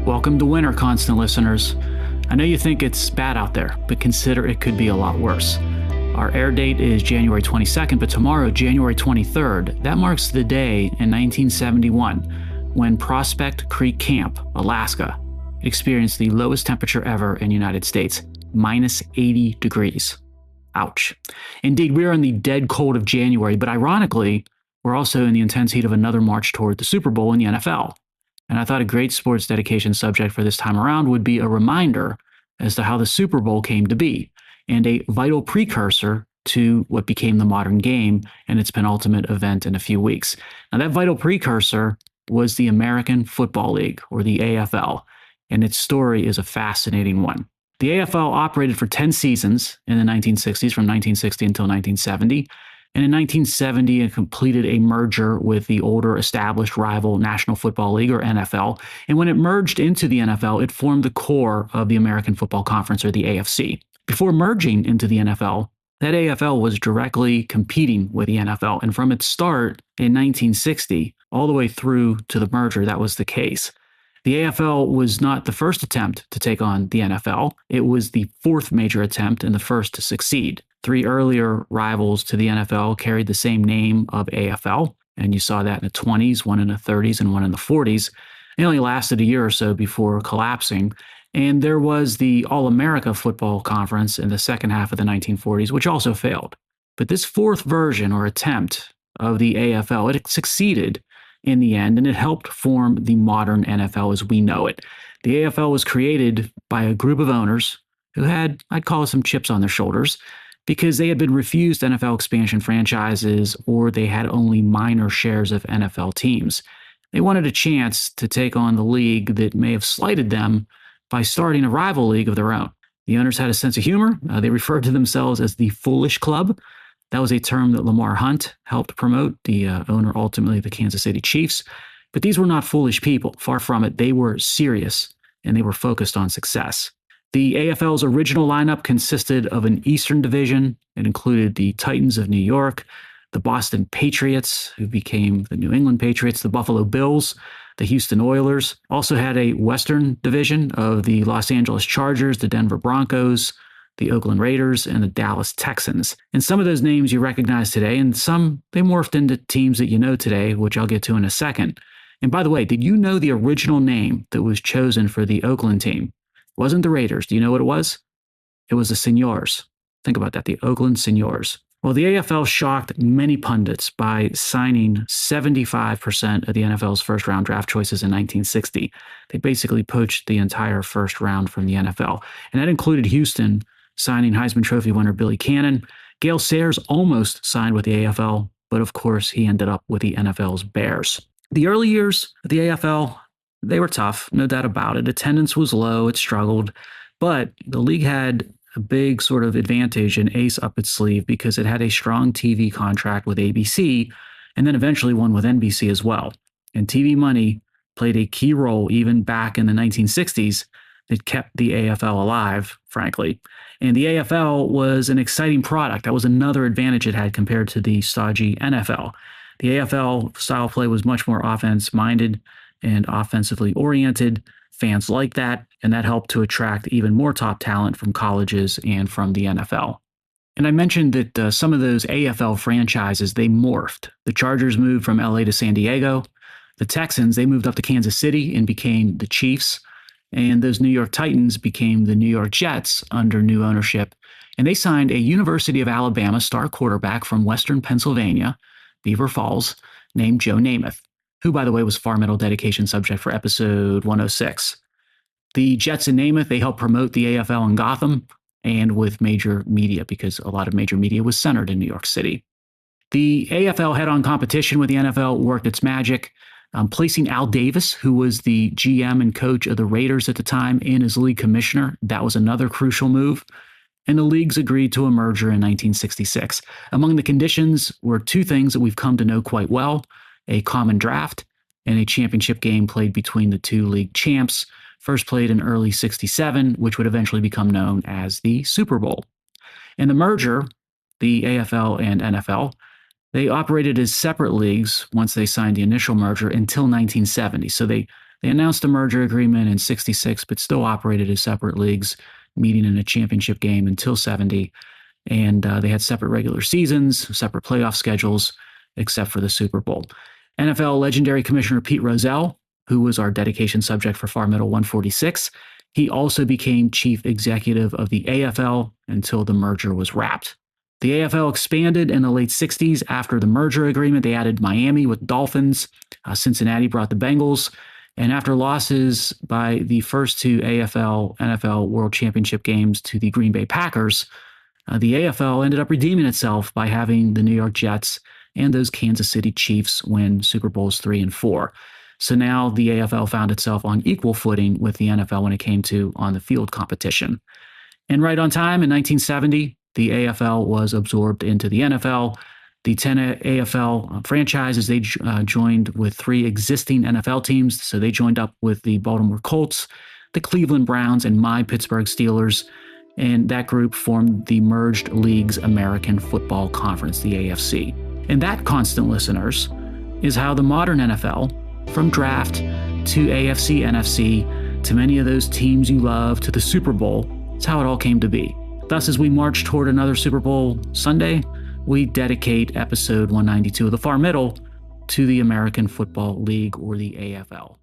Welcome to winter, constant listeners. I know you think it's bad out there, but consider it could be a lot worse. Our air date is January 22nd, but tomorrow, January 23rd, that marks the day in 1971 when Prospect Creek Camp, Alaska, experienced the lowest temperature ever in the United States, minus 80 degrees. Ouch. Indeed, we are in the dead cold of January, but ironically, we're also in the intense heat of another march toward the Super Bowl in the NFL. And I thought a great sports dedication subject for this time around would be a reminder as to how the Super Bowl came to be, and a vital precursor to what became the modern game and its penultimate event in a few weeks. Now, that vital precursor was the American Football League, or the AFL, and its story is a fascinating one. The AFL operated for 10 seasons in the 1960s, from 1960 until 1970. And in 1970, it completed a merger with the older established rival National Football League, or NFL. And when it merged into the NFL, it formed the core of the American Football Conference, or the AFC. Before merging into the NFL, that AFL was directly competing with the NFL. And from its start in 1960, all the way through to the merger, that was the case. The AFL was not the first attempt to take on the NFL. It was the fourth major attempt and the first to succeed. 3 earlier rivals to the NFL carried the same name of AFL, and you saw that in the 20s, one in the 30s, and one in the 40s. They only lasted a year or so before collapsing. And there was the All-America Football Conference in the second half of the 1940s, which also failed. But this fourth version or attempt of the AFL, it succeeded in the end, and it helped form the modern NFL as we know it. The AFL was created by a group of owners who had, I'd call it, some chips on their shoulders, because they had been refused NFL expansion franchises, or they had only minor shares of NFL teams. They wanted a chance to take on the league that may have slighted them by starting a rival league of their own. The owners had a sense of humor. They referred to themselves as the Foolish Club. That was a term that Lamar Hunt helped promote, the owner ultimately of the Kansas City Chiefs. But these were not foolish people. Far from it. They were serious, and they were focused on success. The AFL's original lineup consisted of an Eastern division. It included the Titans of New York, the Boston Patriots, who became the New England Patriots, the Buffalo Bills, the Houston Oilers. Also had a Western division of the Los Angeles Chargers, the Denver Broncos, the Oakland Raiders, and the Dallas Texans. And some of those names you recognize today, and some they morphed into teams that you know today, which I'll get to in a second. And by the way, did you know the original name that was chosen for the Oakland team? It wasn't the Raiders. Do you know what it was? It was the Senors. Think about that, the Oakland Senors. Well, the AFL shocked many pundits by signing 75% of the NFL's first-round draft choices in 1960. They basically poached the entire first round from the NFL. And that included Houston signing Heisman Trophy winner Billy Cannon. Gale Sayers almost signed with the AFL, but of course he ended up with the NFL's Bears. The early years of the AFL, they were tough, no doubt about it. Attendance was low, it struggled, but the league had a big sort of advantage, an ace up its sleeve, because it had a strong TV contract with ABC, and then eventually one with NBC as well. And TV money played a key role even back in the 1960s. It kept the AFL alive, frankly. And the AFL was an exciting product. That was another advantage it had compared to the stodgy NFL. The AFL style play was much more offense-minded and offensively oriented. Fans liked that, and that helped to attract even more top talent from colleges and from the NFL. And I mentioned that some of those AFL franchises, they morphed. The Chargers moved from LA to San Diego. The Texans, they moved up to Kansas City and became the Chiefs. And those New York Titans became the New York Jets under new ownership. And they signed a University of Alabama star quarterback from Western Pennsylvania, Beaver Falls, named Joe Namath, who, by the way, was Far Middle dedication subject for episode 106. The Jets and Namath, they helped promote the AFL in Gotham and with major media, because a lot of major media was centered in New York City. The AFL head-on competition with the NFL worked its magic, placing Al Davis, who was the GM and coach of the Raiders at the time, in as league commissioner. That was another crucial move. And the leagues agreed to a merger in 1966. Among the conditions were 2 things that we've come to know quite well: a common draft and a championship game played between the 2 league champs, first played in early 67, which would eventually become known as the Super Bowl. In the merger, the AFL and NFL, they operated as separate leagues once they signed the initial merger until 1970. So they They announced a merger agreement in 66, but still operated as separate leagues, meeting in a championship game until 70. And they had separate regular seasons, separate playoff schedules, except for the Super Bowl. NFL legendary commissioner Pete Rozelle, who was our dedication subject for Far Middle 146, he also became chief executive of the AFL until the merger was wrapped. The AFL expanded in the late 60s after the merger agreement. They added Miami with Dolphins. Cincinnati brought the Bengals. And after losses by the first two AFL NFL World Championship games to the Green Bay Packers, the AFL ended up redeeming itself by having the New York Jets and those Kansas City Chiefs win Super Bowls 3 and 4. So now the AFL found itself on equal footing with the NFL when it came to on-the-field competition. And right on time, in 1970, the AFL was absorbed into the NFL. The 10 AFL franchises, they joined with 3 existing NFL teams. So they joined up with the Baltimore Colts, the Cleveland Browns, and my Pittsburgh Steelers. And that group formed the Merged Leagues American Football Conference, the AFC. And that, constant listeners, is how the modern NFL, from draft to AFC, NFC, to many of those teams you love, to the Super Bowl, it's how it all came to be. Thus, as we march toward another Super Bowl Sunday, we dedicate episode 192 of the Far Middle to the American Football League, or the AFL.